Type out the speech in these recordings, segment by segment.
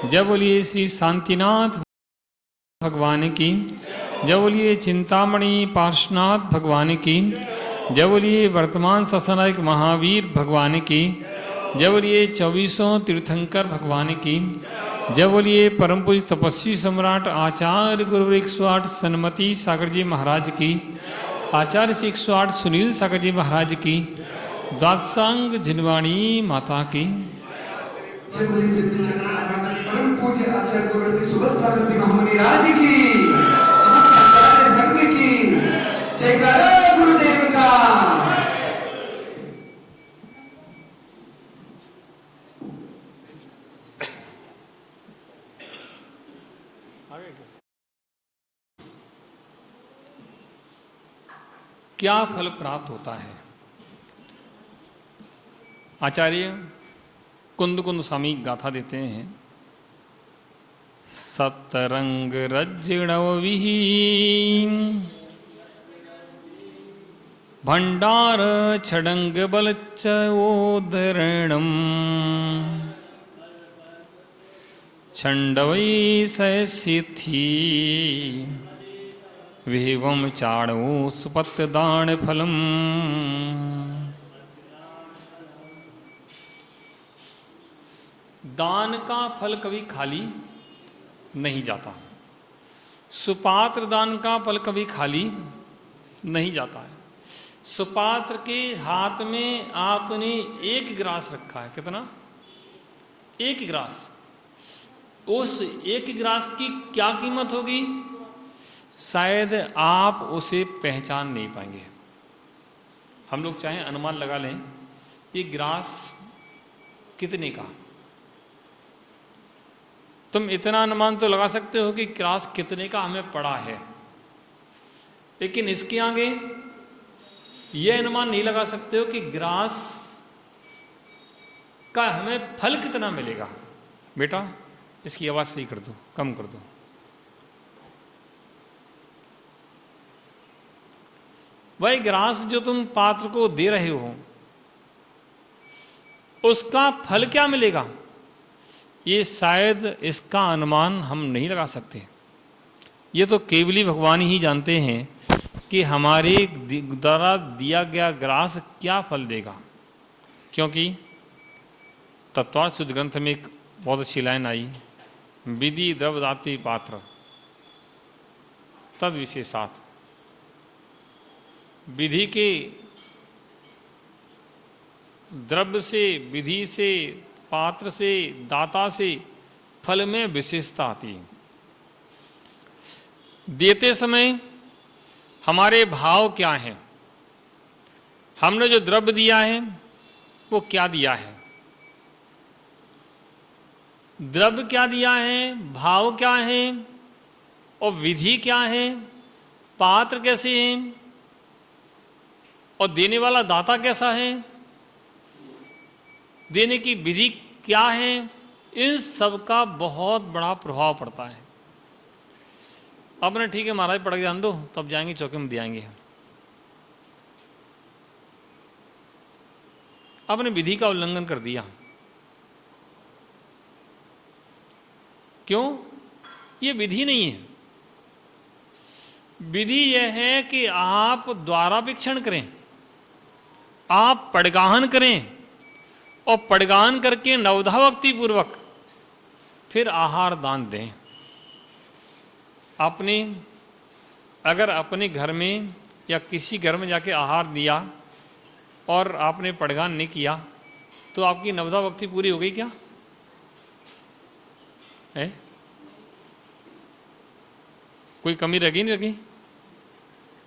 जय बोलिए श्री शांतिनाथ भगवान की। जय बोलिए चिंतामणि पार्श्वनाथ भगवान की। जय बोलिए वर्तमान ससनायक महावीर भगवान की। जय बोलिए 24 तीर्थंकर भगवान की। जय बोलिए परम पूज्य तपस्वी सम्राट आचार्य गुरु 108 सन्मति सागर जी महाराज की। आचार्य श्री 108 सुनील सागर जी महाराज की। द्वादशांग जिनवाणी माता की। जय बोलिए सिद्धि चक्र आराधक परम पूज्य आचार्य गुरु श्री सुबोध सागर जी महाराज की। समस्त आचार्य संघ की जयकारा गुरुदेव का। क्या फल प्राप्त होता है? आचार्य कुंद कुंद स्वामी गाथा देते हैं। सप्तरंग रज्जिणव विहीन भंडार छड़ंग बलच्चोदरणम छंडवै सयसिथि विहिवम चाणो सुपत्तदान फलम। दान का फल कभी खाली नहीं जाता। सुपात्र दान का फल कभी खाली नहीं जाता है। सुपात्र के हाथ में आपने एक गिलास रखा है। कितना? एक गिलास। उस एक गिलास की क्या कीमत होगी? शायद आप उसे पहचान नहीं पाएंगे। हम लोग चाहे अनुमान लगा लें ये गिलास कितने का। तुम इतना अनुमान तो लगा सकते हो कि गिलास कितने का हमें पड़ा है, लेकिन इसके आगे यह अनुमान नहीं लगा सकते हो कि गिलास का हमें फल कितना मिलेगा। बेटा इसकी आवाज़ सही कर दो, कम कर दो। वही गिलास जो तुम पात्र को दे रहे हो उसका फल क्या मिलेगा, ये शायद इसका अनुमान हम नहीं लगा सकते। ये तो केवली भगवान ही जानते हैं कि हमारे द्वारा दिया गया गिलास क्या फल देगा। क्योंकि तत्वार्थ शुद्ध ग्रंथ में एक बहुत अच्छी लाइन आई, विधि द्रव्य दाति पात्र तद विशेषात। विधि के द्रव्य से, विधि से, पात्र से, दाता से फल में विशेषता आती है। देते समय हमारे भाव क्या हैं, हमने जो द्रव्य दिया है वो क्या दिया है, द्रव्य क्या दिया है, भाव क्या है और विधि क्या है, पात्र कैसे हैं और देने वाला दाता कैसा है, देने की विधि क्या है, इन सब का बहुत बड़ा प्रभाव पड़ता है। आपने ठीक है महाराज पढ़ के जान दो, तब जाएंगे चौके में दियाएंगे। आपने विधि का उल्लंघन कर दिया। क्यों? ये विधि नहीं है। विधि यह है कि आप द्वारापेक्षण करें, आप पड़गाहन करें और पड़गाहन करके नवधा भक्ति पूर्वक फिर आहार दान दें। आपने अगर अपने घर में या किसी घर में जाके आहार दिया और आपने पड़गाहन नहीं किया तो आपकी नवधा भक्ति पूरी हो गई क्या है? कोई कमी रही नहीं रही?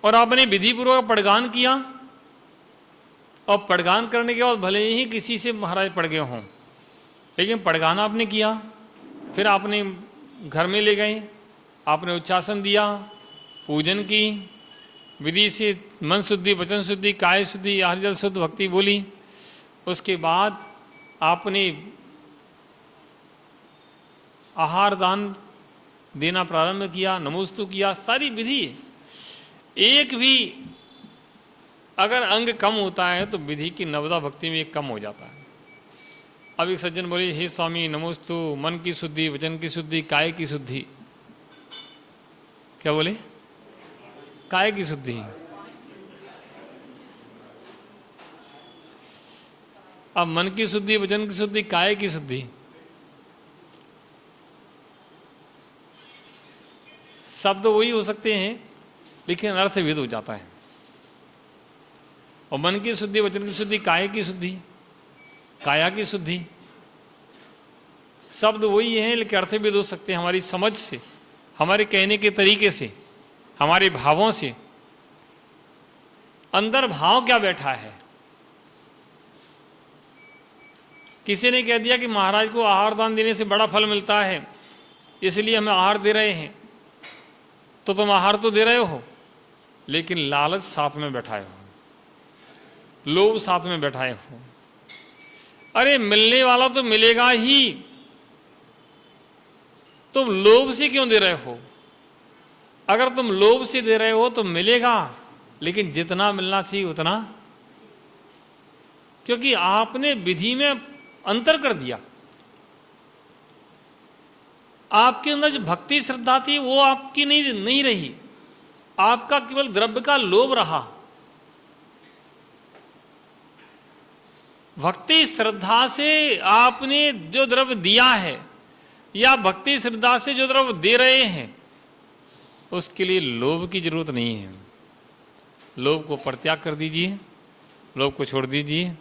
और आपने विधि पूर्वक पड़गाहन किया और पड़गाहन करने के बाद भले ही किसी से महाराज पड़ गए हों, लेकिन पड़गाहन आपने किया, फिर आपने घर में ले गए, आपने उच्चासन दिया, पूजन की, विधि से मन शुद्धि, वचन शुद्धि, काय शुद्धि, आहार जल शुद्ध, भक्ति बोली। उसके बाद आपने आहार दान देना प्रारंभ किया, नमोस्तु किया, सारी विधि। एक भी अगर अंग कम होता है तो विधि की नवदा भक्ति में एक कम हो जाता है। अब एक सज्जन बोले, हे स्वामी नमोस्तु, मन की शुद्धि, वचन की शुद्धि, काय की शुद्धि। क्या बोले? काय की शुद्धि। अब मन की शुद्धि, वचन की शुद्धि, काय की शुद्धि, शब्द वही हो सकते हैं लेकिन अर्थ भेद हो जाता है। और मन की शुद्धि, वचन की शुद्धि, काय की शुद्धि, काया की शुद्धि, शब्द वही है लेकिन अर्थ भेद हो सकते हैं हमारी समझ से, हमारे कहने के तरीके से, हमारे भावों से। अंदर भाव क्या बैठा है। किसी ने कह दिया कि महाराज को आहार दान देने से बड़ा फल मिलता है इसलिए हमें आहार दे रहे हैं, तो तुम आहार तो दे रहे हो लेकिन लालच साथ में बैठाए हो, लोभ साथ में बैठाए हो। अरे मिलने वाला तो मिलेगा ही, तुम लोभ से क्यों दे रहे हो? अगर तुम लोभ से दे रहे हो तो मिलेगा, लेकिन जितना मिलना चाहिए उतना, क्योंकि आपने विधि में अंतर कर दिया। आपके अंदर जो भक्ति श्रद्धा थी वो आपकी नहीं रही, आपका केवल द्रव्य का लोभ रहा। भक्ति श्रद्धा से आपने जो द्रव्य दिया है या भक्ति श्रद्धा से जो द्रव्य दे रहे हैं उसके लिए लोभ की जरूरत नहीं है। लोभ को परित्याग कर दीजिए, लोभ को छोड़ दीजिए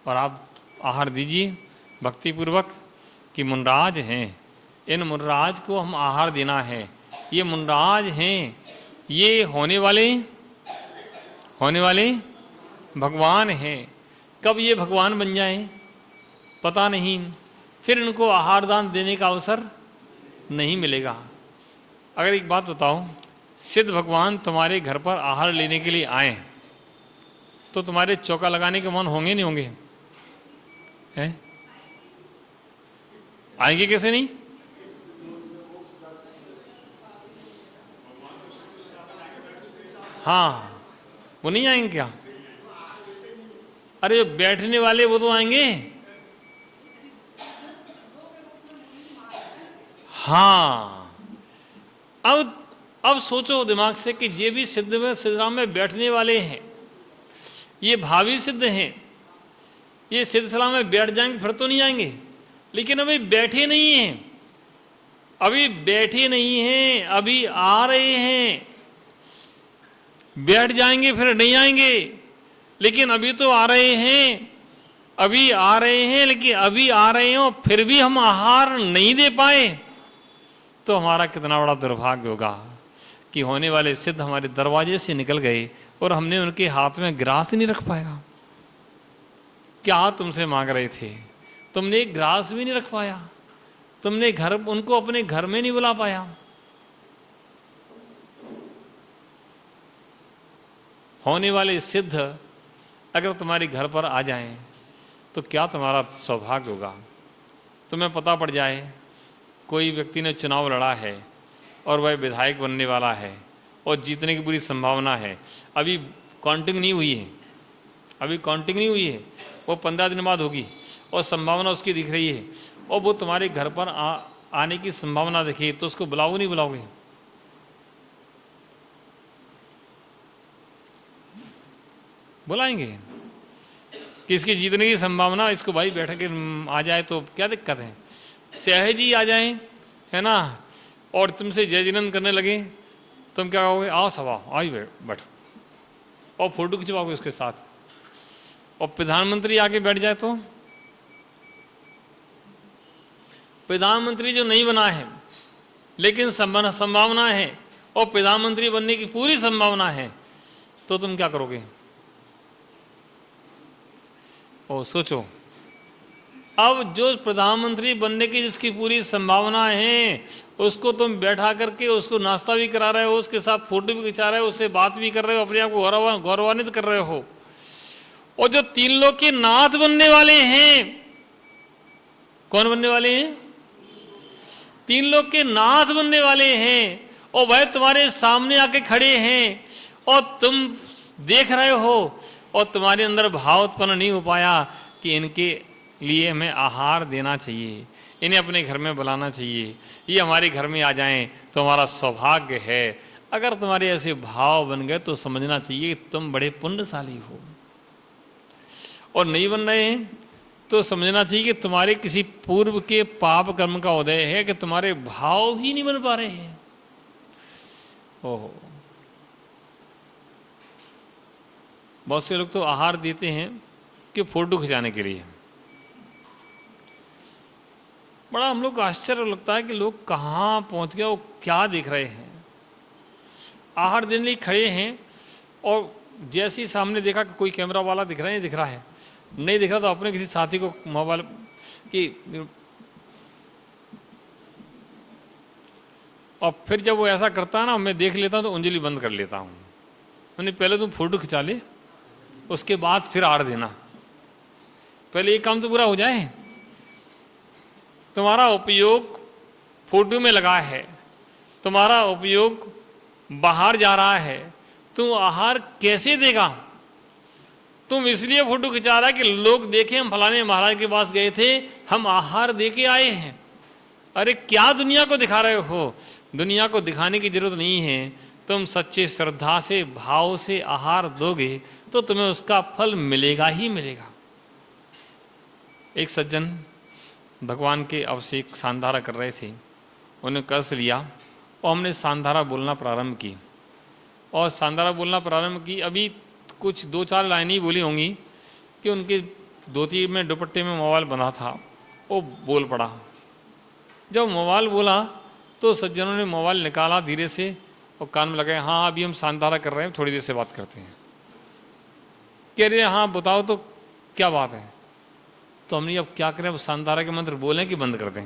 और आप आहार दीजिए भक्तिपूर्वक कि मुनराज हैं, इन मुनराज को हम आहार देना है। ये मुनराज हैं, ये होने वाले भगवान हैं। कब ये भगवान बन जाएं पता नहीं, फिर इनको आहार दान देने का अवसर नहीं मिलेगा। अगर एक बात बताओ, सिद्ध भगवान तुम्हारे घर पर आहार लेने के लिए आए तो तुम्हारे चौका लगाने के मन होंगे नहीं होंगे? हैं? आएंगे कैसे नहीं? हाँ, वो नहीं आएंगे क्या? अरे बैठने वाले वो तो आएंगे। हाँ, अब सोचो दिमाग से कि ये भी सिद्धराम में बैठने वाले हैं, ये भावी सिद्ध हैं, ये सिद्धसला में बैठ जाएंगे फिर तो नहीं आएंगे। लेकिन अभी बैठे नहीं हैं, अभी आ रहे हैं। बैठ जाएंगे फिर नहीं आएंगे, लेकिन अभी तो आ रहे हैं, लेकिन अभी आ रहे हो फिर भी हम आहार नहीं दे पाए तो हमारा कितना बड़ा दुर्भाग्य होगा कि होने वाले सिद्ध हमारे दरवाजे से निकल गए और हमने उनके हाथ में ग्रास नहीं रख पाया। क्या तुमसे मांग रहे थे, तुमने एक ग्रास भी नहीं रख पाया, तुमने उनको अपने घर में नहीं बुला पाया। होने वाले सिद्ध अगर तुम्हारे घर पर आ जाएं तो क्या तुम्हारा सौभाग्य होगा। तुम्हें पता पड़ जाए कोई व्यक्ति ने चुनाव लड़ा है और वह विधायक बनने वाला है और जीतने की पूरी संभावना है, अभी काउंटिंग नहीं हुई है, वो 15 दिन बाद होगी और संभावना उसकी दिख रही है और वो तुम्हारे घर पर आने की संभावना दिखे तो उसको बुलाओगे नहीं बुलाओगे? बुलाएंगे कि इसकी जीतने की संभावना, इसको भाई बैठ के आ जाए तो क्या दिक्कत है। सहज ही आ जाए, है ना, और तुमसे जय जिनंद करने लगे, तुम क्या कहोगे? आओ सवा आई बैठ, और फोटो खिंचवाओगे उसके साथ। और प्रधानमंत्री आके बैठ जाए तो? प्रधानमंत्री जो नहीं बना है लेकिन संभावना है और प्रधानमंत्री बनने की पूरी संभावना है, तो तुम क्या करोगे? और सोचो, अब जो प्रधानमंत्री बनने की जिसकी पूरी संभावना है उसको तुम बैठा करके उसको नाश्ता भी करा रहे हो, उसके साथ फोटो भी खिंचा रहे हो, उससे बात भी कर रहे हो, अपने आप को गौरवान्वित कर रहे हो। और जो 3 लोग के नाथ बनने वाले हैं, कौन बनने वाले हैं? 3 लोग के नाथ बनने वाले हैं और वह तुम्हारे सामने आके खड़े हैं और तुम देख रहे हो और तुम्हारे अंदर भाव उत्पन्न नहीं हो पाया कि इनके लिए हमें आहार देना चाहिए, इन्हें अपने घर में बुलाना चाहिए, ये हमारे घर में आ जाएं तो हमारा सौभाग्य है। अगर तुम्हारे ऐसे भाव बन गए तो समझना चाहिए कि तुम बड़े पुण्यशाली हो, और नहीं बन रहे हैं तो समझना चाहिए कि तुम्हारे किसी पूर्व के पाप कर्म का उदय है कि तुम्हारे भाव ही नहीं बन पा रहे हैं। ओहो, बहुत से लोग तो आहार देते हैं कि फोटो खिंचाने के लिए। बड़ा हम लोग को आश्चर्य लगता है कि लोग कहाँ पहुँच गए, वो क्या देख रहे हैं। आहार देने लिए खड़े हैं और जैसे ही सामने देखा कि कोई कैमरा वाला दिख रहा है, नहीं दिख रहा है, नहीं दिख रहा तो अपने किसी साथी को मोबाइल की, और फिर जब वो ऐसा करता है ना, मैं देख लेता हूँ तो उंगली बंद कर लेता हूँ। मैंने पहले तुम फोटो खिंचा ले, उसके बाद फिर आड़ देना, पहले ये काम तो पूरा हो जाए। तुम्हारा उपयोग फोटो में लगा है, तुम्हारा उपयोग बाहर जा रहा है, तुम आहार कैसे देगा? तुम इसलिए फोटो खिंचा रहा है कि लोग देखें हम फलाने महाराज के पास गए थे, हम आहार दे के आए हैं। अरे क्या दुनिया को दिखा रहे हो? दुनिया को दिखाने की जरूरत नहीं है। तुम सच्चे श्रद्धा से, भाव से आहार दोगे तो तुम्हें उसका फल मिलेगा ही मिलेगा। एक सज्जन भगवान के अभिषेक सांधारा कर रहे थे, उन्हें कष्ट लिया और हमने सांधारा बोलना प्रारंभ की, और सांधारा बोलना प्रारंभ की। अभी कुछ 2-4 लाइनें ही बोली होंगी कि उनके धोती में दुपट्टे में मोबाइल बंधा था, वो बोल पड़ा। जब मोबाइल बोला तो सज्जनों ने मोबाइल निकाला धीरे से और कान में लगाया, हाँ अभी हम सांधारा कर रहे हैं, थोड़ी देर से बात करते हैं। कह रहे हाँ बताओ तो क्या बात है? तो हमने अब क्या करें, अब सांधारा के मंत्र बोलें कि बंद कर दें?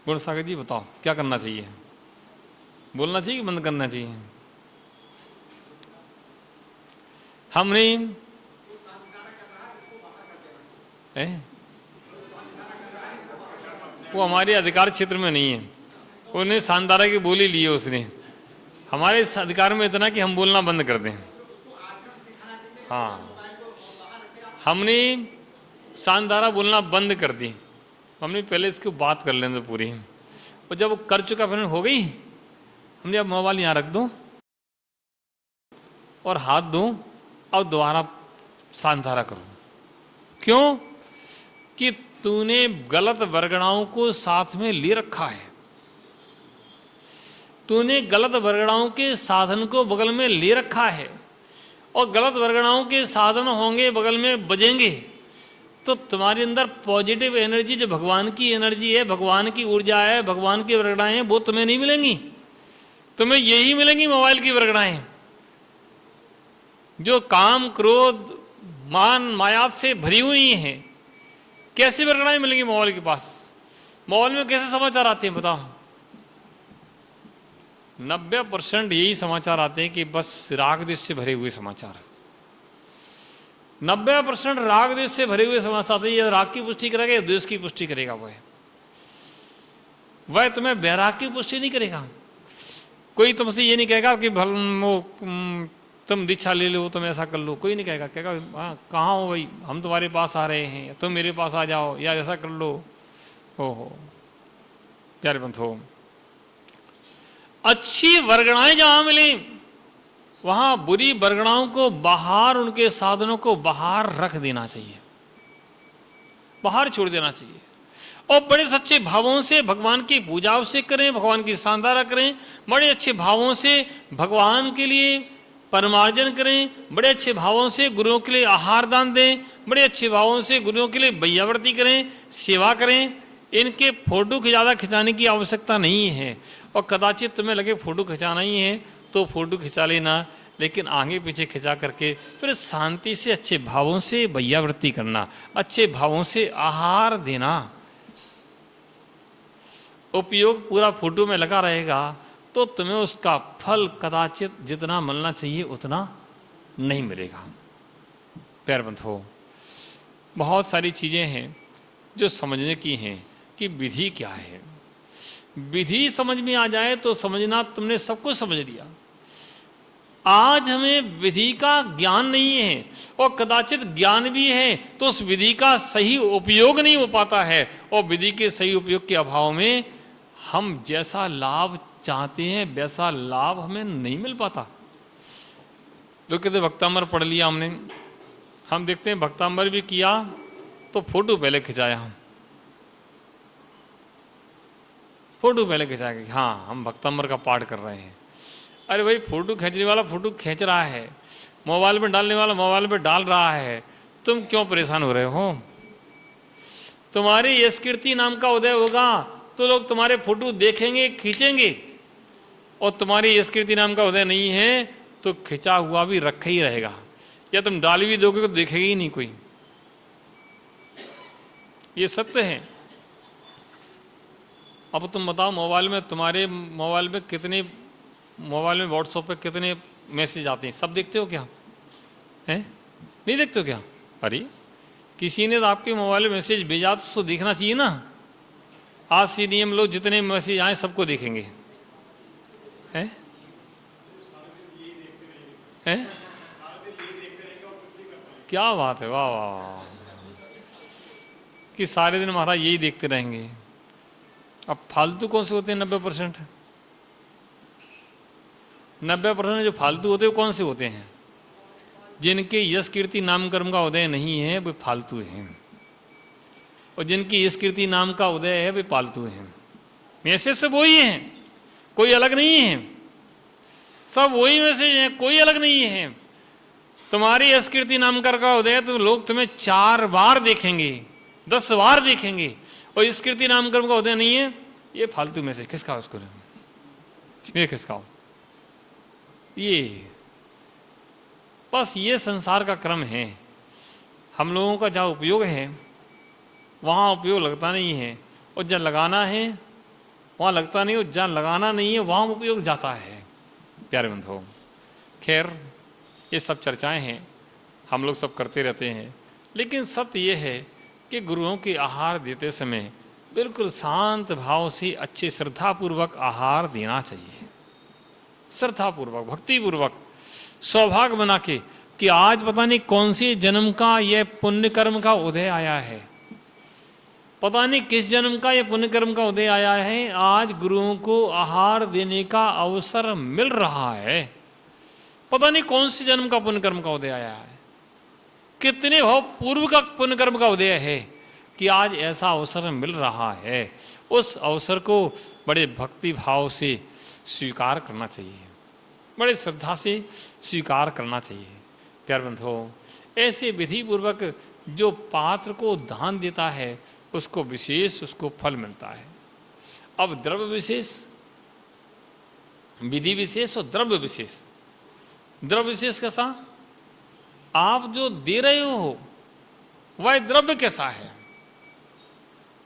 गुण सागर जी बताओ क्या करना चाहिए, बोलना चाहिए कि बंद करना चाहिए? हमने वो हमारे अधिकार क्षेत्र में नहीं है, उन्हें सांधारा की बोली ली है उसने। हमारे अधिकार में इतना कि हम बोलना बंद कर दें। हाँ, हमने सांधारा बोलना बंद कर दी। हमने पहले इसकी बात कर लें तो पूरी, और जब वो कर चुका फिर हो गई, हमने अब मोबाइल यहाँ रख दो और हाथ दो और दोबारा सांधारा करो। क्यों? कि तूने गलत वर्गणाओं को साथ में ले रखा है, तूने गलत वर्गणाओं के साधन को बगल में ले रखा है, और गलत वर्गणाओं के साधन होंगे बगल में बजेंगे तो तुम्हारे अंदर पॉजिटिव एनर्जी, जो भगवान की एनर्जी है, भगवान की ऊर्जा है, भगवान की वर्गणाएं हैं, वो तुम्हें नहीं मिलेंगी। तुम्हें यही मिलेंगी मोबाइल की वर्गणाएं, जो काम क्रोध मान माया से भरी हुई हैं। कैसी वर्गणाएं मिलेंगी मोबाइल के पास? मोबाइल में कैसे समाचार आते हैं बताओ? 90% यही समाचार आते हैं कि बस राग द्वेष से भरे हुए समाचार। 90% राग द्वेष से भरे हुए समाचार आते हैं। ये राग की पुष्टि करेगा या द्वेष की पुष्टि करेगा? वह तुम्हें वैराग की पुष्टि नहीं करेगा। कोई तुमसे ये नहीं कहेगा कि भल तुम दीक्षा ले लो, तुम ऐसा कर लो, कोई नहीं कहेगा। कहेगा हाँ कहाँ हो भाई, हम तुम्हारे पास आ रहे हैं, तुम मेरे पास आ जाओ, या ऐसा कर लो। ओहो प्यारे बंधुओं, अच्छी वर्गणाएं जहां मिली वहां बुरी वर्गणाओं को बाहर, उनके साधनों को बाहर रख देना चाहिए, बाहर छोड़ देना चाहिए, और बड़े सच्चे भावों से भगवान की पूजा अवश्य करें, भगवान की सांधारा करें, बड़े अच्छे भावों से भगवान के लिए परमार्जन करें, बड़े अच्छे भावों से गुरुओं के लिए आहार दान दें, बड़े अच्छे भावों से गुरुओं के लिए बैयावर्ती करें, सेवा करें। इनके फोटो की ज़्यादा खिंचाने की आवश्यकता नहीं है, और कदाचित तुम्हें लगे फोटो खिंचाना ही है तो फोटो खिंचा लेना, लेकिन आगे पीछे खिंचा करके फिर शांति से अच्छे भावों से बैयावर्ती करना, अच्छे भावों से आहार देना। उपयोग पूरा फोटो में लगा रहेगा तो तुम्हें उसका फल कदाचित जितना मिलना चाहिए उतना नहीं मिलेगा। प्यारे बंधुओं, बहुत सारी चीज़ें हैं जो समझने की हैं कि विधि क्या है। विधि समझ में आ जाए तो समझना तुमने सब कुछ समझ लिया। आज हमें विधि का ज्ञान नहीं है, और कदाचित ज्ञान भी है तो उस विधि का सही उपयोग नहीं हो पाता है, और विधि के सही उपयोग के अभाव में हम जैसा लाभ चाहते हैं वैसा लाभ हमें नहीं मिल पाता। लोग कहते भक्तामर पढ़ लिया हमने, हम देखते हैं भक्तामर भी किया तो फोटो पहले खिंचाया, हम फोटो पहले खिंचा के हाँ हम भक्तामर का पाठ कर रहे हैं। अरे भाई, फोटो खींचने वाला फोटो खींच रहा है, मोबाइल में डालने वाला मोबाइल में डाल रहा है, तुम क्यों परेशान हो रहे हो? तुम्हारी यश कीर्ति नाम का उदय होगा तो लोग तुम्हारे फोटो देखेंगे, खींचेंगे, और तुम्हारी यश कीर्ति नाम का उदय नहीं है तो खिंचा हुआ भी रखा ही रहेगा, या तुम डाल भी दोगे तो देखेगा ही नहीं कोई। ये सत्य है। अब तुम बताओ, मोबाइल में तुम्हारे मोबाइल में कितने, मोबाइल में व्हाट्सएप पे कितने मैसेज आते हैं? सब देखते हो क्या? हैं? नहीं देखते हो क्या? अरे किसी ने तो आपके मोबाइल में मैसेज भेजा तो उसको देखना चाहिए ना। आज से नियम लो, जितने मैसेज आए सबको देखेंगे। हैं? हैं? क्या बात है, वाह वाह वाह, कि सारे दिन महाराज यही देखते रहेंगे। अब फालतू कौन से होते हैं? 90%। 90% जो फालतू होते हैं वो कौन से होते हैं? जिनके यश कीर्ति नाम कर्म का उदय नहीं है वे फालतू हैं, और जिनकी यश कीर्ति नाम का उदय है वे पालतू हैं। मैसेज सब वही हैं, कोई अलग नहीं है, सब वही मैसेज हैं, कोई अलग नहीं है। तुम्हारी यश कीर्ति नाम कर्म का उदय तो लोग तुम्हें 4 बार देखेंगे, 10 बार देखेंगे, और यश कीर्ति नाम कर्म का उदय नहीं है, ये फालतू मैसेज खिसकाओ उसको, ये खिसकाओ। ये बस ये संसार का क्रम है। हम लोगों का जहाँ उपयोग है वहाँ उपयोग लगता नहीं है, और जहाँ लगाना है वहाँ लगता नहीं, और जहाँ लगाना नहीं है वहाँ उपयोग जाता है। प्यारे बंधुओं, खैर ये सब चर्चाएं हैं, हम लोग सब करते रहते हैं, लेकिन सत्य ये है कि गुरुओं के आहार देते समय बिल्कुल शांत भाव से अच्छे श्रद्धापूर्वक आहार देना चाहिए। श्रद्धापूर्वक, भक्तिपूर्वक, सौभाग्य बना के कि आज पता नहीं कौन से जन्म का यह पुण्य कर्म का उदय आया है, पता नहीं किस जन्म का यह पुण्य कर्म का उदय आया है, आज गुरुओं को आहार देने का अवसर मिल रहा है। पता नहीं कौन से जन्म का पुण्य कर्म का उदय आया है, कितने भाव पूर्व का पुण्य कर्म का उदय है कि आज ऐसा अवसर मिल रहा है। उस अवसर को बड़े भक्ति भाव से स्वीकार करना चाहिए, बड़े श्रद्धा से स्वीकार करना चाहिए। प्यारे बंधुओं, ऐसे विधि पूर्वक जो पात्र को दान देता है उसको विशेष उसको फल मिलता है। अब द्रव्य विशेष, विधि विशेष और द्रव्य विशेष। द्रव्य विशेष कैसा? आप जो दे रहे हो वह द्रव्य कैसा है,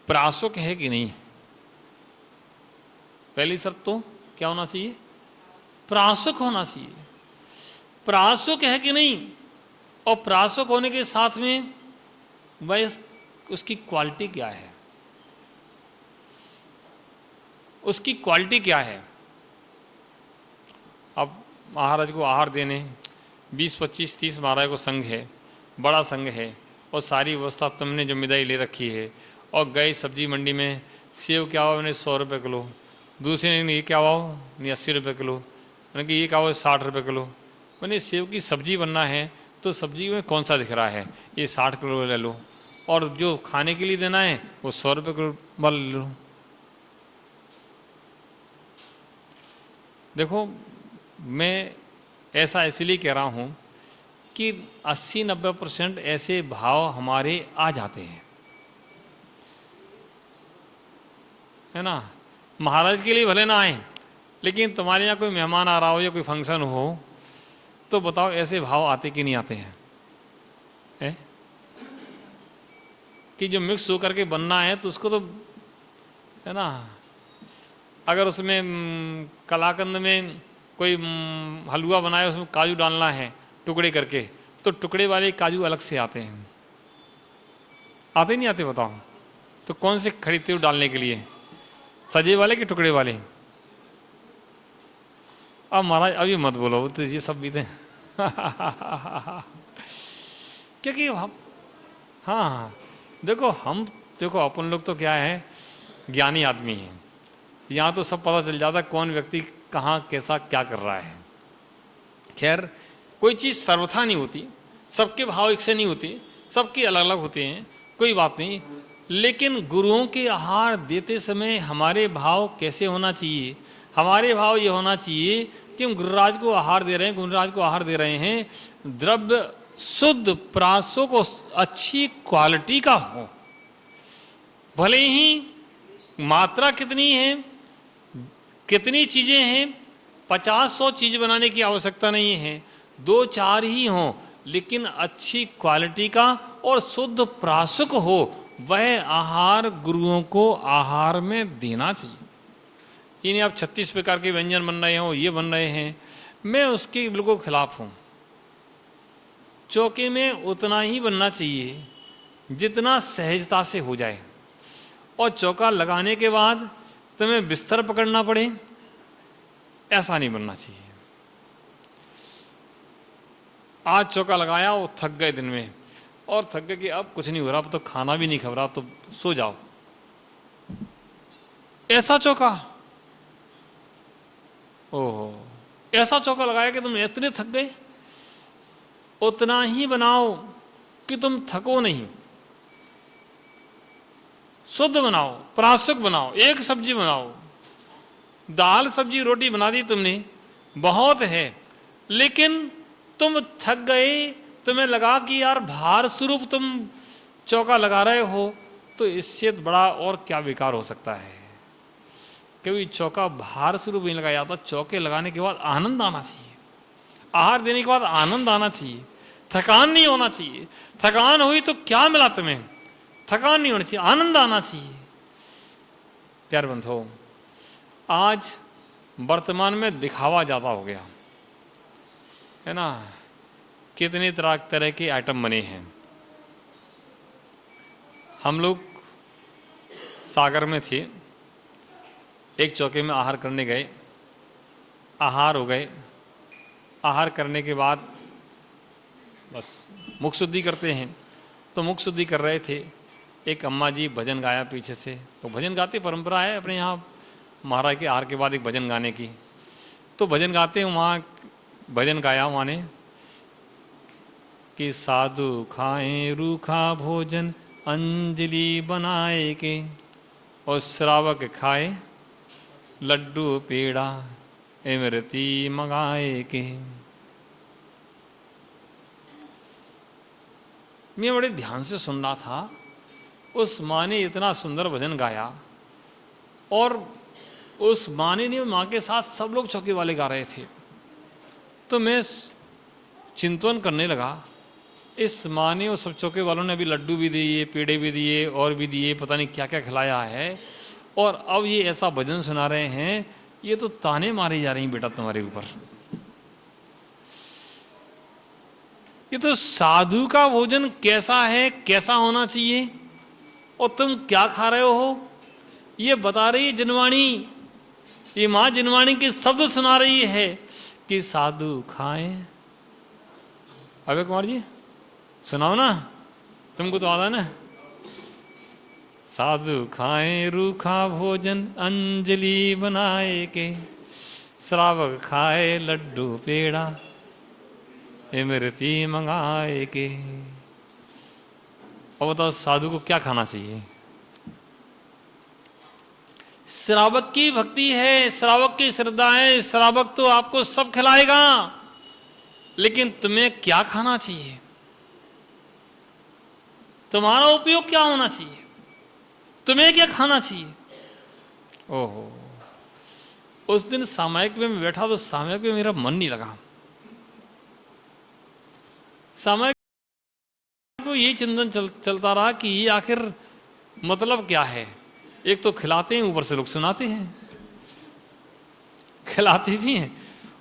प्रासुक है कि नहीं? पहली शर्त तो क्या होना चाहिए? प्रासुक होना चाहिए। प्रासुक है कि नहीं, और प्रासुक होने के साथ में वह उसकी क्वालिटी क्या है, उसकी क्वालिटी क्या है। अब महाराज को आहार देने 20, 25, 30 महाराज को संघ है, बड़ा संघ है, और सारी व्यवस्था तुमने जिम्मेदारी ले रखी है, और गए सब्जी मंडी में सेव क्या हुआ, मैंने 100 रुपये किलो, दूसरे ने ये क्या हुआ, नहीं 80 रुपये किलो, मैंने कि ये क्या हुआ 60 रुपये किलो। मैंने सेव की सब्जी बनना है तो सब्जी में कौन सा दिख रहा है, ये 60 किलो ले लो, और जो खाने के लिए देना है वो 100 रुपये किलो वाला ले लो। देखो, मैं ऐसा इसलिए कह रहा हूँ कि 80-90% ऐसे भाव हमारे आ जाते हैं, है ना। महाराज के लिए भले ना आए, लेकिन तुम्हारे यहाँ कोई मेहमान आ रहा हो या कोई फंक्शन हो तो बताओ ऐसे भाव आते कि नहीं आते हैं, है? कि जो मिक्स होकर के बनना है तो उसको तो, है ना, अगर उसमें कलाकंद में कोई हलवा बनाए उसमें काजू डालना है टुकड़े करके, तो टुकड़े वाले काजू अलग से आते हैं, आते नहीं आते बताओ? तो कौन से खरीदते हो डालने के लिए, सजे वाले कि टुकड़े वाले? अब महाराज अभी मत बोलो तो ये सब बीते क्योंकि हम हाँ देखो अपन लोग तो क्या है, ज्ञानी आदमी हैं। यहाँ तो सब पता चल जाता कौन व्यक्ति कहाँ कैसा क्या कर रहा है। खैर कोई चीज़ सर्वथा नहीं होती, सबके भाव एक से नहीं होते, सबके अलग अलग होते हैं, कोई बात नहीं। लेकिन गुरुओं के आहार देते समय हमारे भाव कैसे होना चाहिए? हमारे भाव ये होना चाहिए कि हम गुरुराज को आहार दे रहे हैं, गुरुराज को आहार दे रहे हैं, द्रव्य शुद्ध प्रासों को अच्छी क्वालिटी का हो। भले ही मात्रा कितनी है, कितनी चीज़ें हैं, 50-100 चीज़ बनाने की आवश्यकता नहीं है, 2-4 ही हों, लेकिन अच्छी क्वालिटी का और शुद्ध प्रासुक हो, वह आहार गुरुओं को आहार में देना चाहिए। ये नहीं आप 36 प्रकार के व्यंजन बन रहे हो, ये बन रहे हैं, मैं उसके बिल्कुल खिलाफ हूँ। चौके में उतना ही बनना चाहिए जितना सहजता से हो जाए, और चौका लगाने के बाद तुम्हें बिस्तर पकड़ना पड़े, ऐसा नहीं बनना चाहिए। आज चौका लगाया, वो थक गए दिन में, और थक गए कि अब कुछ नहीं हो रहा, अब तो खाना भी नहीं खा रहा, तो सो जाओ, ऐसा चौका, ओहो, ऐसा चौका लगाया कि तुम इतने थक गए। उतना ही बनाओ कि तुम थको नहीं, शुद्ध बनाओ, प्रासुक बनाओ, एक सब्जी बनाओ, दाल सब्जी रोटी बना दी तुमने, बहुत है, लेकिन तुम थक गए, तुम्हें लगा कि यार भार स्वरूप तुम चौका लगा रहे हो, तो इससे बड़ा और क्या बेकार हो सकता है। क्योंकि चौका भार स्वरूप नहीं लगाया जाता, चौके लगाने के बाद आनंद आना चाहिए, आहार देने के बाद आनंद आना चाहिए, थकान नहीं होना चाहिए। थकान हुई तो क्या मिला तुम्हें? थकान नहीं होनी चाहिए, आनंद आना चाहिए। प्यार बंधुओं, आज वर्तमान में दिखावा ज़्यादा हो गया है ना, कितने तरह के आइटम बने हैं। हम लोग सागर में थे, एक चौके में आहार करने गए, आहार हो गए, आहार करने के बाद बस मुख शुद्धि करते हैं, तो मुख शुद्धि कर रहे थे, एक अम्मा जी भजन गाया पीछे से, तो भजन गाते परंपरा है अपने यहाँ महाराज के आहार के बाद एक भजन गाने की, तो भजन गाते हैं, वहाँ भजन गाया वहाँ ने कि साधु खाएं रूखा भोजन अंजलि बनाए के, और श्रावक खाए लड्डू पेड़ा इमरती मंगाए के। मैं बड़े ध्यान से सुन रहा था, उस माँ ने इतना सुंदर भजन गाया, और उस माँ ने माँ के साथ सब लोग चौके वाले गा रहे थे। तो मैं चिंतन करने लगा, इस माँ ने और सब चौके वालों ने अभी लड्डू भी दिए, पेड़े भी दिए, और भी दिए, पता नहीं क्या क्या खिलाया है, और अब ये ऐसा भजन सुना रहे हैं, ये तो ताने मारे जा रही बेटा तुम्हारे ऊपर। ये तो साधु का भोजन कैसा है, कैसा होना चाहिए, और तुम क्या खा रहे हो, ये बता रही है जिनवाणी। ये माँ जिनवाणी के शब्द सुना रही है कि साधु खाएं। अबे कुमार जी सुनाओ ना, तुमको तो आता है ना। साधु खाएं रूखा भोजन अंजलि बनाए के, श्रावक खाए लड्डू पेड़ा इमरती मंगाए के। और बताओ साधु को क्या खाना चाहिए? श्रावक की भक्ति है, श्रावक की श्रद्धा है, श्रावक तो आपको सब खिलाएगा, लेकिन तुम्हें क्या खाना चाहिए? तुम्हारा उपयोग क्या होना चाहिए? तुम्हें क्या खाना चाहिए? ओहो, उस दिन सामायिक में मैं बैठा तो सामायिक में मेरा मन नहीं लगा। सामायिक को ये चिंतन चलता रहा कि ये आखिर मतलब क्या है। एक तो खिलाते हैं, ऊपर से लोग सुनाते हैं, खिलाते भी हैं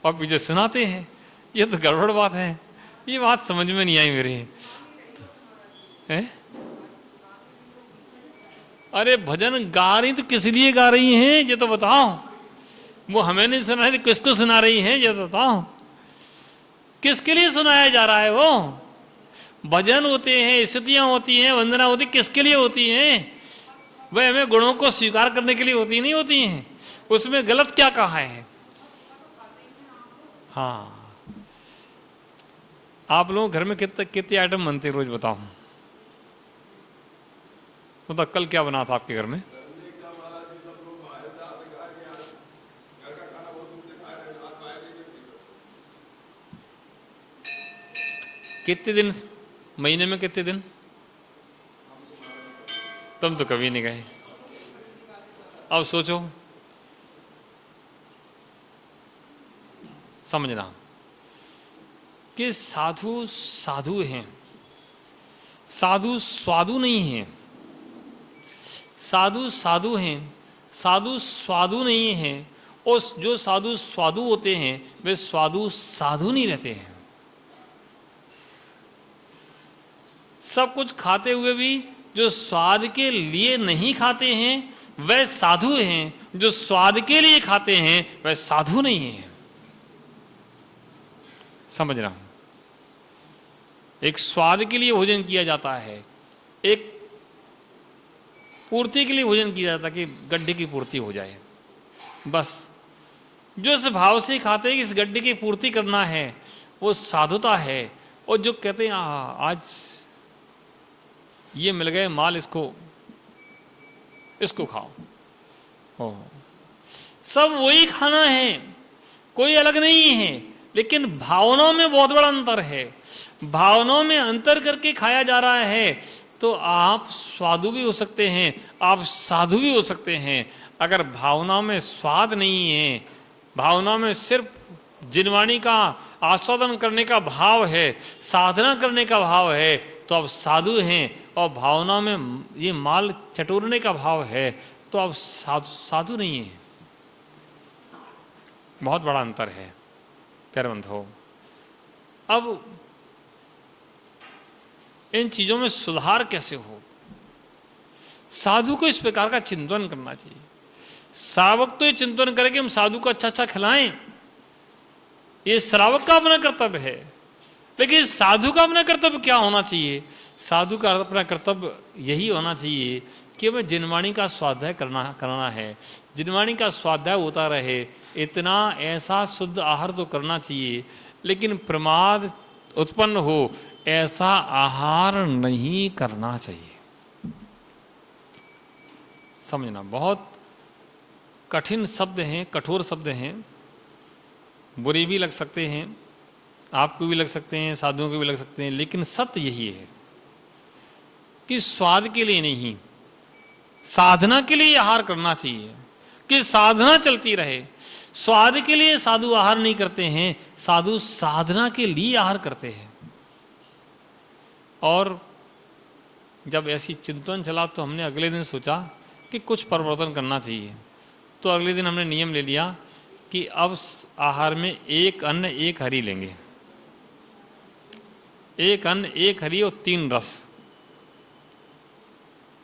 और पीछे सुनाते हैं, ये तो गड़बड़ बात है। ये बात समझ में नहीं आई मेरी। अरे भजन गा रही तो किस लिए गा रही हैं, ये तो बताओ। वो हमें नहीं सुना रही, किसको सुना रही हैं ये बताओ? किसके लिए सुनाया जा रहा है? वो भजन होते हैं, स्तुतियां होती हैं, वंदना होती, किसके लिए होती हैं? वह हमें गुणों को स्वीकार करने के लिए होती नहीं होती हैं। उसमें गलत क्या कहा है? हाँ, आप लोग घर में कितने आइटम बनते रोज बताओ? तो कल क्या बना था आपके घर में? कितने दिन महीने में? कितने दिन? तुम तो कभी नहीं गए। अब सोचो, समझना कि साधु साधु हैं, साधु स्वादु नहीं हैं। साधु साधु हैं, साधु स्वादु नहीं हैं। और जो साधु स्वादु होते हैं वे स्वादु साधु नहीं रहते हैं। सब कुछ खाते हुए भी जो स्वाद के लिए नहीं खाते हैं वह साधु हैं, जो स्वाद के लिए खाते हैं वह साधु नहीं है। समझ रहा हूं? एक स्वाद के लिए भोजन किया जाता है, एक पूर्ति के लिए भोजन किया जाता है कि गड्ढे की पूर्ति हो जाए, बस। जो इस भाव से खाते हैं कि इस गड्ढे की पूर्ति करना है वो साधुता है। और जो कहते हैं आज ये मिल गए माल, इसको खाओ, ओ सब वही खाना है, कोई अलग नहीं है। लेकिन भावनाओं में बहुत बड़ा अंतर है। भावनाओं में अंतर करके खाया जा रहा है तो आप स्वादु भी हो सकते हैं, आप साधु भी हो सकते हैं। अगर भावनाओं में स्वाद नहीं है, भावनाओं में सिर्फ जिनवाणी का आस्वादन करने का भाव है, साधना करने का भाव है, तो आप साधु हैं। और भावनाओं में ये माल चटोरने का भाव है तो आप साधु नहीं हैं। बहुत बड़ा अंतर है प्यारे बंधुओं। अब इन चीजों में सुधार कैसे हो? साधु को इस प्रकार का चिंतन करना चाहिए। श्रावक तो ये चिंतन करे कि हम साधु को अच्छा अच्छा खिलाएं, ये श्रावक का अपना कर्तव्य है। लेकिन साधु का अपना कर्तव्य क्या होना चाहिए? साधु का अपना कर्तव्य यही होना चाहिए कि हमें जिनवाणी का स्वाध्याय करना है, जिनवाणी का स्वाध्याय होता रहे। इतना ऐसा शुद्ध आहार तो करना चाहिए, लेकिन प्रमाद उत्पन्न हो ऐसा आहार नहीं करना चाहिए। समझना, बहुत कठिन शब्द हैं, कठोर शब्द हैं, बुरे भी लग सकते हैं, आपको भी लग सकते हैं, साधुओं को भी लग सकते हैं। लेकिन सत्य यही है कि स्वाद के लिए नहीं, साधना के लिए आहार करना चाहिए, कि साधना चलती रहे। स्वाद के लिए साधु आहार नहीं करते हैं, साधु साधना के लिए आहार करते हैं। और जब ऐसी चिंतन चला तो हमने अगले दिन सोचा कि कुछ परिवर्तन करना चाहिए। तो अगले दिन हमने नियम ले लिया कि अब आहार में एक अन्न एक हरी लेंगे, एक अन्न एक हरी और 3 रस।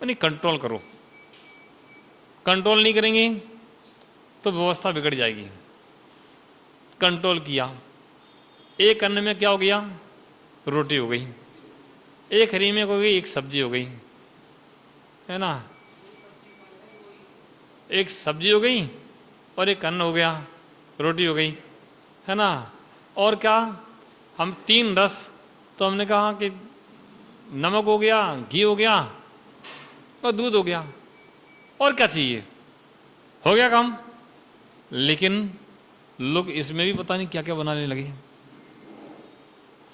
यानी कंट्रोल करो। कंट्रोल नहीं करेंगे तो व्यवस्था बिगड़ जाएगी। कंट्रोल किया, एक अन्न में क्या हो गया? रोटी हो गई, एक हरी में हो गई, एक सब्जी हो गई, है ना? एक सब्जी हो गई और एक अन्न हो गया, रोटी हो गई, है ना? और क्या? हम 3 रस, तो हमने कहा कि नमक हो गया, घी हो गया और दूध हो गया। और क्या चाहिए? हो गया काम। लेकिन लोग इसमें भी पता नहीं क्या क्या बनाने लगे।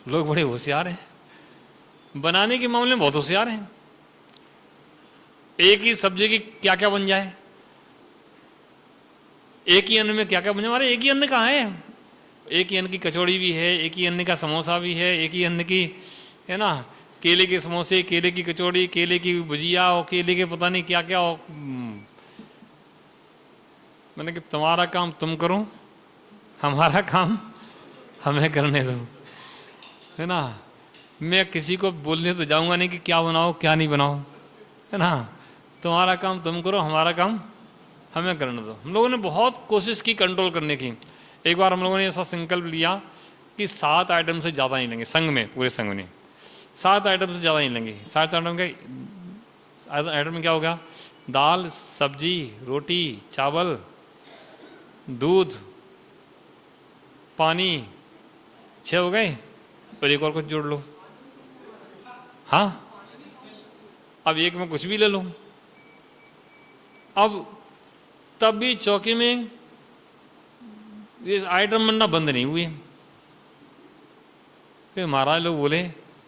लोग बड़े होशियार हैं, बनाने के मामले में बहुत होशियार हैं। एक ही सब्जी की क्या क्या बन जाए, एक ही अन्न में क्या क्या बन जाए। हमारे एक ही अन्न कहाँ है? एक ही अन्न की कचौड़ी भी है, एक ही अन्न का समोसा भी है, एक ही अन्न की, है ना, केले के समोसे, केले की कचौड़ी, केले की भुजिया और केले के पता नहीं क्या क्या हो। मैंने कि तुम्हारा काम तुम करो, हमारा काम हमें करने दो, है ना? मैं किसी को बोलने तो जाऊंगा नहीं कि क्या बनाओ क्या नहीं बनाओ, है ना? तुम्हारा काम तुम करो, हमारा काम हमें करने दो। हम लोगों ने बहुत कोशिश की कंट्रोल करने की। एक बार हम लोगों ने ऐसा संकल्प लिया कि 7 आइटम से ज़्यादा नहीं लेंगे, संघ में, पूरे संघ में 7 आइटम से ज़्यादा नहीं लेंगे। 7 आइटम के आइटम में क्या होगा? दाल, सब्जी, रोटी, चावल, दूध, पानी, 6 हो गए, और एक और कुछ जोड़ लो। हाँ, अब एक में कुछ भी ले लो। अब तब भी चौकी में ये आइटम बनना बंद नहीं हुए। फिर महाराज लोग बोले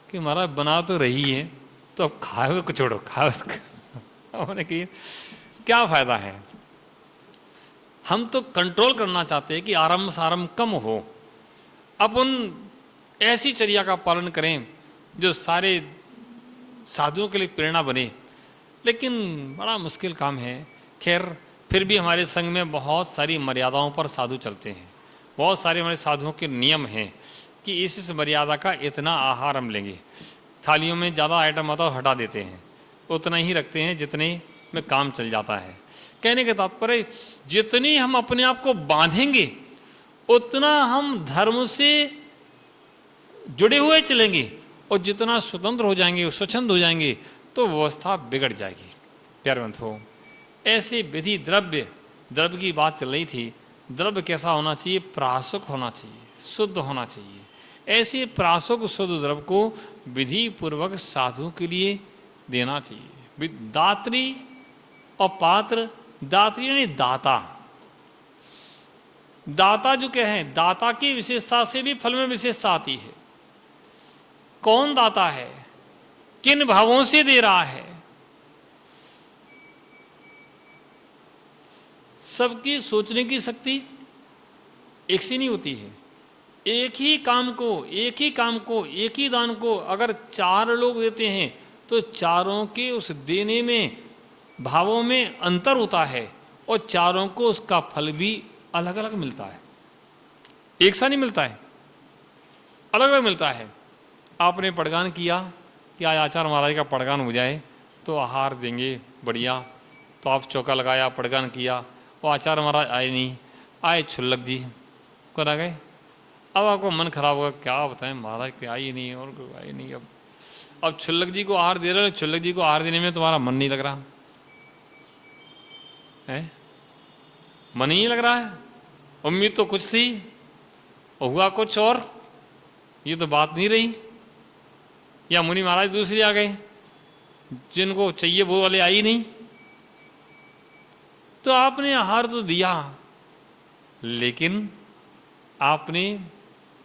कि महाराज बना तो रही है, तो अब खाए हुए कुछ छोड़ो, खाए हमने कही क्या फायदा है? हम तो कंट्रोल करना चाहते हैं कि आरंभ सारंभ कम हो। अपन ऐसी चर्या का पालन करें जो सारे साधुओं के लिए प्रेरणा बने, लेकिन बड़ा मुश्किल काम है। खैर, फिर भी हमारे संघ में बहुत सारी मर्यादाओं पर साधु चलते हैं। बहुत सारे हमारे साधुओं के नियम हैं कि इस मर्यादा का इतना आहार हम लेंगे। थालियों में ज़्यादा आइटम आता है हटा देते हैं, उतना ही रखते हैं जितने में काम चल जाता है। कहने के तात्पर्य, जितनी हम अपने आप को बांधेंगे उतना हम धर्म से जुड़े हुए चलेंगे, और जितना स्वतंत्र हो जाएंगे, स्वच्छंद हो जाएंगे, तो व्यवस्था बिगड़ जाएगी। प्यारे बंधुओं, ऐसे विधि द्रव्य की बात चल रही थी। द्रव्य कैसा होना चाहिए? प्रासुक होना चाहिए, शुद्ध होना चाहिए। ऐसे प्रासुक शुद्ध द्रव्य को विधि पूर्वक साधु के लिए देना चाहिए। दात्री और पात्र, दात्री यानी दाता। दाता जो क्या है, दाता की विशेषता से भी फल में विशेषता आती है। कौन दाता है, किन भावों से दे रहा है? सबकी सोचने की शक्ति एक सी नहीं होती है। एक ही काम को, एक ही दान को अगर 4 लोग देते हैं तो चारों के उस देने में भावों में अंतर होता है, और चारों को उसका फल भी अलग अलग मिलता है, एक सा नहीं मिलता है, अलग अलग मिलता है। आपने पड़गान किया कि आज आचार्य महाराज का पड़गान हो जाए तो आहार देंगे बढ़िया, तो आप चौका लगाया, पड़गान किया, वो आचार्य महाराज आए नहीं, आए छुल्लक जी करा गए। अब आपको मन खराब होगा, क्या बताएं महाराज के आई नहीं और कोई आई नहीं। अब छुल्लक जी को आहार दे रहे हो, छुल्लक जी को आहार देने में तुम्हारा मन नहीं लग रहा है, मन ही नहीं लग रहा है। उम्मीद तो कुछ थी और हुआ कुछ और, ये तो बात नहीं रही। या मुनि महाराज दूसरे आ गए, जिनको चाहिए वो वाले आई नहीं। तो आपने आहार तो दिया, लेकिन आपने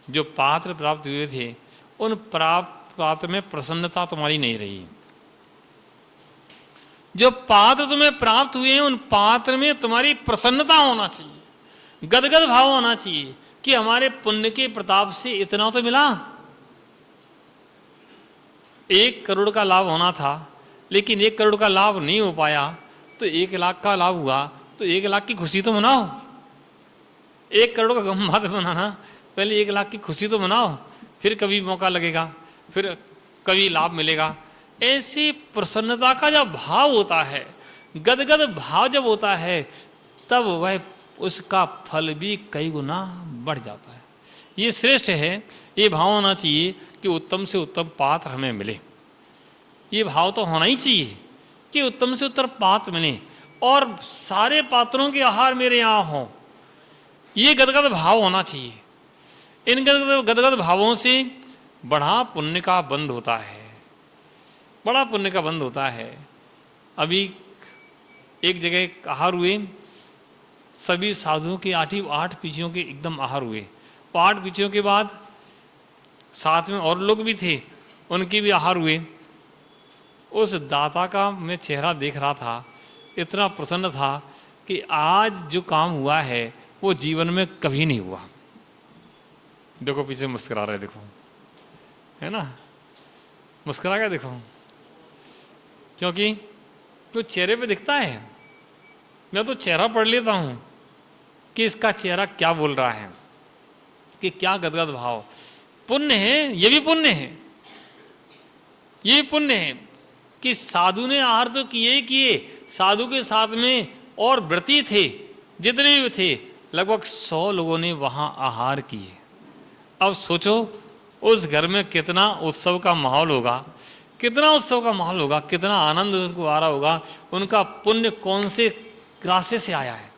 जो पात्र प्राप्त हुए थे उन प्राप्त पात्र में प्रसन्नता तुम्हारी नहीं रही। जो पात्र तुम्हें प्राप्त हुए हैं उन पात्र में तुम्हारी प्रसन्नता होना चाहिए, गदगद भाव होना चाहिए कि हमारे पुण्य के प्रताप से इतना तो मिला। 1 करोड़ का लाभ होना था, लेकिन 1 करोड़ का लाभ नहीं हो पाया, तो 1 लाख का लाभ हुआ, तो 1 लाख की खुशी तो मनाओ। 1 करोड़ का गम मत बनाना, पहले 1 लाख की खुशी तो मनाओ, फिर कभी मौका लगेगा, फिर कभी लाभ मिलेगा। ऐसी प्रसन्नता का जब भाव होता है, गदगद भाव जब होता है, तब वह उसका फल भी कई गुना बढ़ जाता है। ये श्रेष्ठ है। ये भाव होना चाहिए कि उत्तम से उत्तम पात्र हमें मिले। ये भाव तो होना ही चाहिए कि उत्तम से उत्तम पात्र मिले और सारे पात्रों के आहार मेरे यहाँ हों। ये गदगद भाव होना चाहिए। इन गदगद भावों से बड़ा पुण्य का बंध होता है, बड़ा पुण्य का बंध होता है। अभी एक जगह आहार हुए, सभी साधुओं के 8 पीछियों के एकदम आहार हुए। वो 8 पीछियों के बाद साथ में और लोग भी थे, उनके भी आहार हुए। उस दाता का मैं चेहरा देख रहा था, इतना प्रसन्न था कि आज जो काम हुआ है वो जीवन में कभी नहीं हुआ। देखो पीछे मुस्कुरा रहे, देखो है ना, मुस्कुरा गया देखो, क्योंकि तो चेहरे पे दिखता है। मैं तो चेहरा पढ़ लेता हूँ कि इसका चेहरा क्या बोल रहा है, कि क्या गदगद भाव। पुण्य है, ये भी पुण्य है, ये पुण्य है कि साधु ने आहार तो किए ही किए, साधु के साथ में और व्रती थे जितने भी थे लगभग 100 लोगों ने वहाँ आहार किए। अब सोचो उस घर में कितना उत्सव का माहौल होगा, कितना उत्सव का माहौल होगा, कितना आनंद उनको आ रहा होगा, उनका पुण्य कौन से रास्ते से आया है।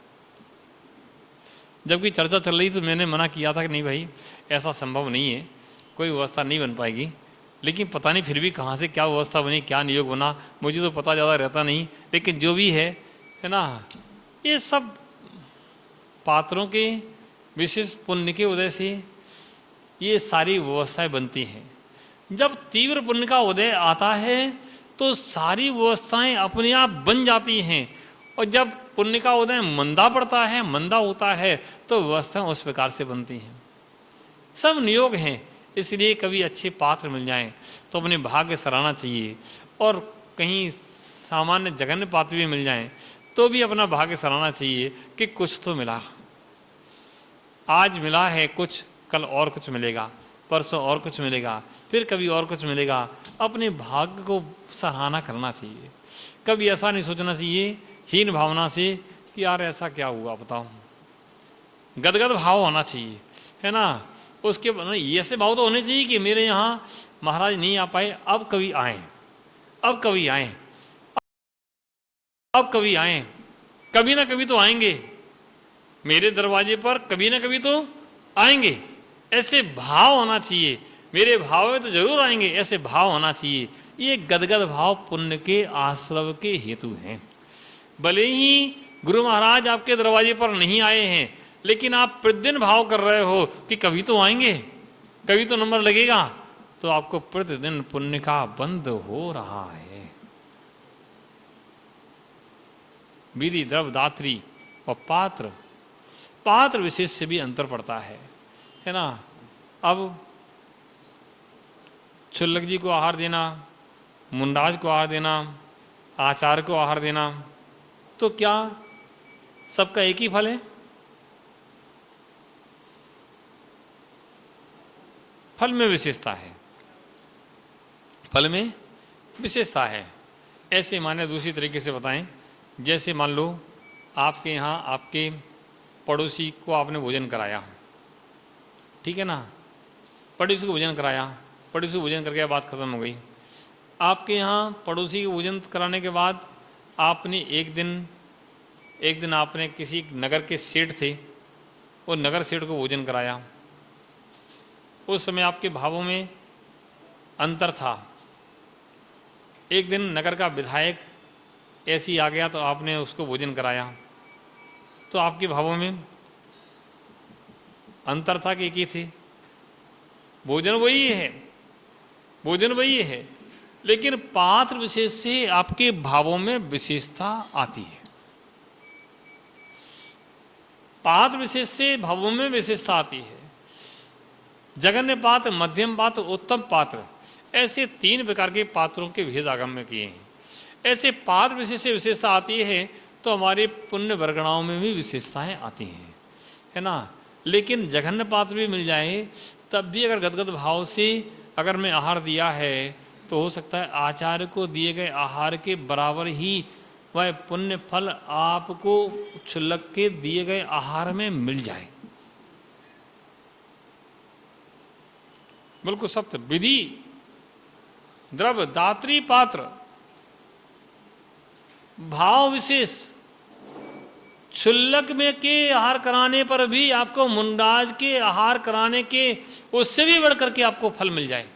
जबकि चर्चा चल रही तो मैंने मना किया था कि नहीं भाई ऐसा संभव नहीं है, कोई व्यवस्था नहीं बन पाएगी। लेकिन पता नहीं फिर भी कहाँ से क्या व्यवस्था बनी, क्या नियोग बना, मुझे तो पता ज़्यादा रहता नहीं। लेकिन जो भी है ना, ये सब पात्रों के विशेष पुण्य के उदय से ये सारी व्यवस्थाएं बनती हैं। जब तीव्र पुण्य का उदय आता है तो सारी व्यवस्थाएं अपने आप बन जाती हैं, और जब पुण्य का उदय मंदा पड़ता है, मंदा होता है, तो व्यवस्थाएं उस प्रकार से बनती हैं। सब नियोग हैं। इसलिए कभी अच्छे पात्र मिल जाएं तो अपने भाग्य सराहना चाहिए, और कहीं सामान्य जघन्य पात्र भी मिल जाएं तो भी अपना भाग्य सराहना चाहिए कि कुछ तो मिला। आज मिला है कुछ, कल और कुछ मिलेगा, परसों और कुछ मिलेगा, फिर कभी और कुछ मिलेगा। अपने भाग्य को सराहना करना चाहिए। कभी ऐसा नहीं सोचना चाहिए हीन भावना से कि यार ऐसा क्या हुआ बताओ। गदगद भाव होना चाहिए, है ना। उसके ऐसे भाव तो होने चाहिए कि मेरे यहाँ महाराज नहीं आ पाए, अब कभी आए, अब कभी आए, अब कभी आए, कभी ना कभी तो आएंगे मेरे दरवाजे पर, कभी ना कभी तो आएंगे। ऐसे भाव होना चाहिए, मेरे भाव में तो जरूर आएंगे, ऐसे भाव होना चाहिए। ये गदगद भाव पुण्य के आश्रव के हेतु हैं। भले ही गुरु महाराज आपके दरवाजे पर नहीं आए हैं, लेकिन आप प्रतिदिन भाव कर रहे हो कि कभी तो आएंगे, कभी तो नंबर लगेगा, तो आपको प्रतिदिन पुण्य का बंध हो रहा है। विधि द्रव्य दात्री और पात्र, पात्र विशेष से भी अंतर पड़ता है ना। अब क्षुल्लक जी को आहार देना, मुंडाज को आहार देना, आचार्य को आहार देना, तो क्या सबका एक ही फल है? फल में विशेषता है, फल में विशेषता है। ऐसे माने दूसरी तरीके से बताएं, जैसे मान लो आपके यहाँ आपके पड़ोसी को आपने भोजन कराया, ठीक है ना, पड़ोसी को भोजन कराया, पड़ोसी को भोजन करके बात खत्म हो गई। आपके यहाँ पड़ोसी को भोजन कराने के बाद आपने एक दिन आपने किसी नगर के सेठ थे, वो नगर सेठ को भोजन कराया। उस समय आपके भावों में अंतर था। एक दिन नगर का विधायक ऐसे ही आ गया तो आपने उसको भोजन कराया, तो आपके भावों में अंतर था कि एक ही थे। भोजन वही है, भोजन वही है, लेकिन पात्र विशेष से आपके भावों में विशेषता आती है। पात्र विशेष से भावों में विशेषता आती है। जघन्य पात्र, मध्यम पात्र, उत्तम पात्र, ऐसे 3 प्रकार के पात्रों के भेद आगम में किए हैं। ऐसे पात्र विशेष से विशेषता आती है तो हमारे पुण्य वर्गणाओं में भी विशेषताएं आती हैं, है ना। लेकिन जघन्य पात्र भी मिल जाए तब भी अगर गदगद भाव से अगर मैं आहार दिया है तो हो सकता है आचार्य को दिए गए आहार के बराबर ही वह पुण्य फल आपको क्षुल्लक के दिए गए आहार में मिल जाए। बिल्कुल सत्य। विधि द्रव्य दात्री पात्र भाव विशेष क्षुल्लक में के आहार कराने पर भी आपको मुंडाज के आहार कराने के उससे भी बढ़ करके आपको फल मिल जाए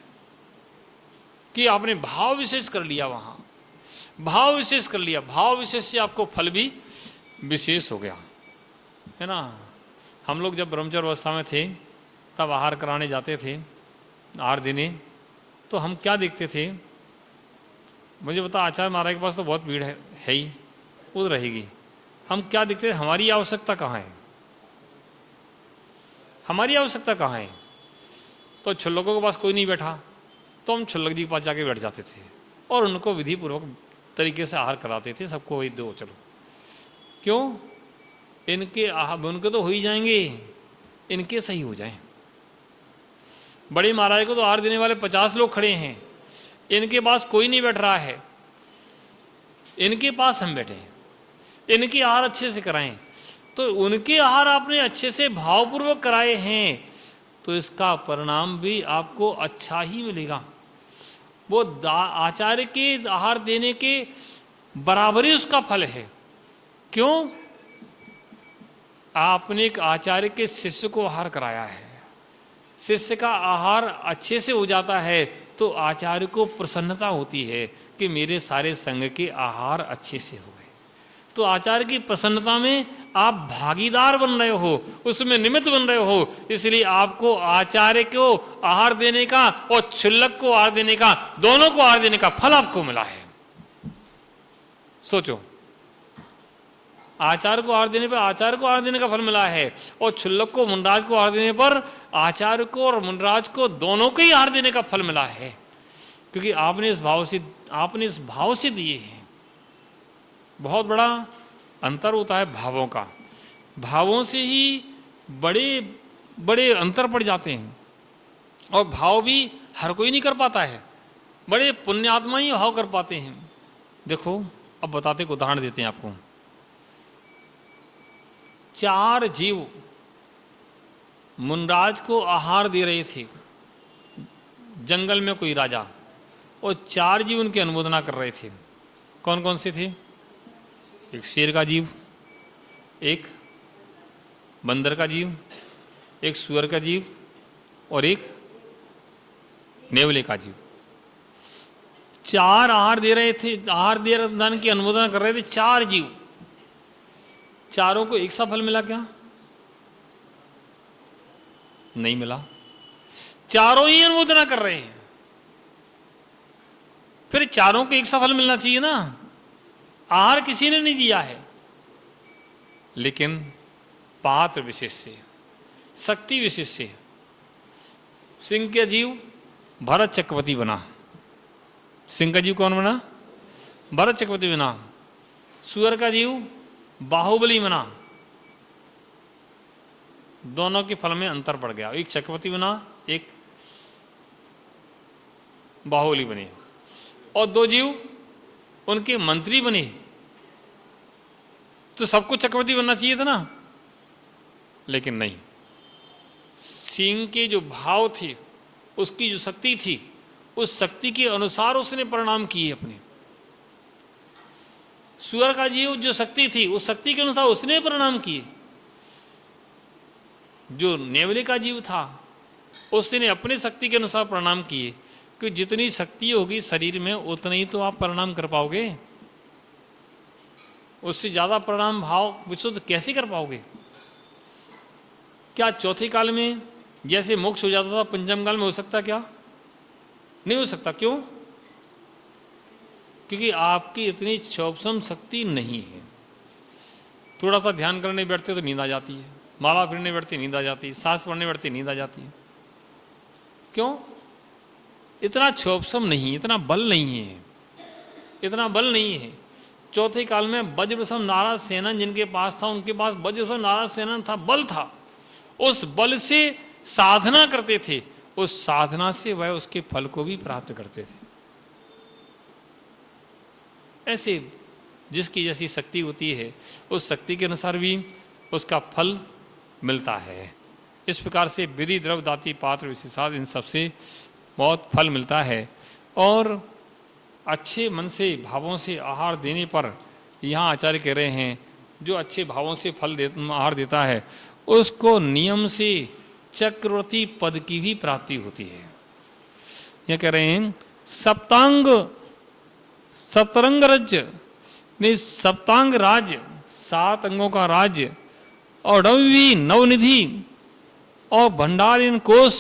कि आपने भाव विशेष कर लिया, वहां भाव विशेष कर लिया, भाव विशेष से आपको फल भी विशेष हो गया, है ना। हम लोग जब ब्रह्मचर्य अवस्था में थे तब आहार कराने जाते थे, आहार देने, तो हम क्या देखते थे, मुझे पता आचार्य महाराज के पास तो बहुत भीड़ है ही, उधर रहेगी। हम क्या देखते थे, हमारी आवश्यकता कहाँ है, हमारी आवश्यकता कहाँ है। तो क्षुल्लकों के पास कोई नहीं बैठा तो हम क्षुल्लक जी के पास जाके बैठ जाते थे और उनको विधि पूर्वक तरीके से आहार कराते थे। सबको वही दो, चलो क्यों, इनके आहार उनके तो हो ही जाएंगे, इनके सही हो जाएं। बड़े महाराज को तो आहार देने वाले 50 लोग खड़े हैं, इनके पास कोई नहीं बैठ रहा है, इनके पास हम बैठे हैं। इनके आहार अच्छे से कराएं। तो उनके आहार आपने अच्छे से भावपूर्वक कराए हैं तो इसका परिणाम भी आपको अच्छा ही मिलेगा। वो आचार्य के आहार देने के बराबरी उसका फल है। क्यों? आपने एक आचार्य के शिष्य को आहार कराया है, शिष्य का आहार अच्छे से हो जाता है तो आचार्य को प्रसन्नता होती है कि मेरे सारे संघ के आहार अच्छे से हो गए। तो आचार्य की प्रसन्नता में आप भागीदार बन रहे हो, उसमें निमित्त बन रहे हो, इसलिए आपको आचार्य को आहार देने का और क्षुल्लक को आहार देने का, दोनों को आहार देने का फल आपको मिला है। सोचो, आचार्य को आहार देने पर आचार्य को आहार देने का फल मिला है और क्षुल्लक को मुनराज को आहार देने पर आचार्य को और मुनराज को दोनों को ही आहार देने का फल मिला है, क्योंकि आपने इस भाव से दिए हैं। बहुत बड़ा अंतर होता है भावों का। भावों से ही बड़े बड़े अंतर पड़ जाते हैं और भाव भी हर कोई नहीं कर पाता है, बड़े पुण्यात्मा ही भाव कर पाते हैं। देखो, अब बताते को उदाहरण देते हैं आपको। 4 जीव मुनराज को आहार दे रहे थे, जंगल में कोई राजा, और 4 जीव उनकी अनुमोदना कर रहे थे। कौन कौन से थे? एक शेर का जीव, एक बंदर का जीव, एक सुअर का जीव और एक नेवले का जीव। 4 आहार दे रहे थे, आहार दे दान की अनुमोदना कर रहे थे 4 जीव। चारों को एक सा फल मिला क्या? नहीं मिला। चारों ही अनुमोदना कर रहे हैं, फिर चारों को एक सा फल मिलना चाहिए ना। आहार किसी ने नहीं दिया है, लेकिन पात्र विशेष से, शक्ति विशेष से सिंह का जीव भरत चक्रवर्ती बना। सिंह का जीव कौन बना? भरत चक्रवर्ती बना। सुअर का जीव बाहुबली बना। दोनों के फल में अंतर पड़ गया, एक चक्रवर्ती बना, एक बाहुबली बने। और 2 जीव उनके मंत्री बने, तो सबको चक्रवर्ती बनना चाहिए था ना, लेकिन नहीं। सिंह के जो भाव थे, उसकी जो शक्ति थी, उस शक्ति के अनुसार उसने परिणाम किए अपने। सुअर का जीव जो शक्ति थी, उस शक्ति के अनुसार उसने परिणाम किए। जो नेवले का जीव था, उसने अपने शक्ति के अनुसार परिणाम किए, कि जितनी शक्ति होगी शरीर में उतना ही तो आप परिणाम कर पाओगे, उससे ज्यादा परिणाम भाव विशुद्ध कैसे कर पाओगे? क्या चौथे काल में जैसे मोक्ष हो जाता था पंचम काल में हो सकता? क्या नहीं हो सकता। क्यों? क्योंकि आपकी इतनी क्षोभसम शक्ति नहीं है। थोड़ा सा ध्यान करने बैठते तो नींद आ जाती है, माला फिरने बैठते नींद आ जाती है, सांस पढ़ने बैठते नींद आ जाती है। क्यों? इतना क्षोभसम नहीं, इतना बल नहीं है, इतना बल नहीं है। चौथे काल में वज्रसम नाराज सेनन जिनके पास था, उनके पास वज्रसम नाराज सेनन था, बल था। उस बल से साधना करते थे, उस साधना से वह उसके फल को भी प्राप्त करते थे। ऐसे जिसकी जैसी शक्ति होती है, उस शक्ति के अनुसार भी उसका फल मिलता है। इस प्रकार से विधि द्रव्य दाति पात्र विशेषाद इन सबसे बहुत फल मिलता है। और अच्छे मन से भावों से आहार देने पर यहाँ आचार्य कह रहे हैं, जो अच्छे भावों से आहार देता है उसको नियम से चक्रवर्ती पद की भी प्राप्ति होती है। यह कह रहे हैं सप्तांग सतरंग राज्य में सप्तांग राज्य, 7 अंगों का राज्य, और नववी नवनिधि और भंडारीन कोष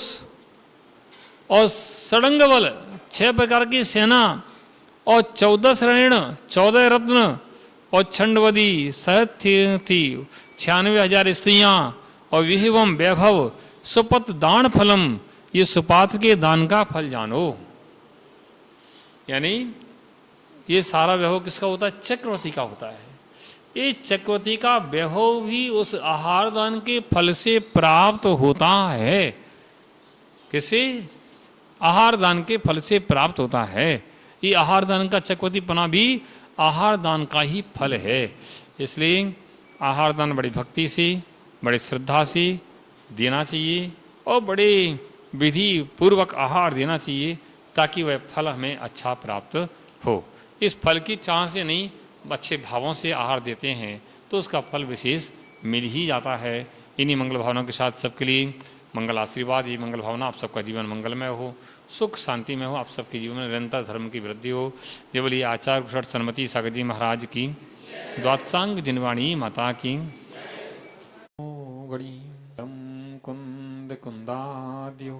और सड़ंग बल, 6 प्रकार की सेना और 14 शरण, 14 रत्न और छंडवदी सहथी 96,000 स्त्रियां और विहिवम वैभव सुपत दान फलम, ये सुपात्र के दान का फल जानो। यानी ये सारा वैभव किसका होता है? चक्रवर्ती का होता है। ये चक्रवर्ती का वैभव भी उस आहार दान के फल से प्राप्त होता है। किसे? आहार दान के फल से प्राप्त होता है। ये आहार दान का चक्रवर्ती पना भी आहार दान का ही फल है। इसलिए आहार दान बड़ी भक्ति से, बड़ी श्रद्धा से देना चाहिए और बड़े विधि पूर्वक आहार देना चाहिए ताकि वह फल हमें अच्छा प्राप्त हो। इस फल की चाह से नहीं, अच्छे भावों से आहार देते हैं तो उसका फल विशेष मिल ही जाता है। इन्हीं मंगल भावनाओं के साथ सबके लिए मंगल आशीर्वाद, ये मंगल भावना आप सबका जीवन मंगलमय हो, सुख शांति में हो, आप सबके जीवन में निरंतर धर्म की वृद्धि हो। जय बोलिए आचार्य कुशल सन्मति सागर जी महाराज की, द्वादशांग जिनवाणी माता की। कुंद कुंदाद्यो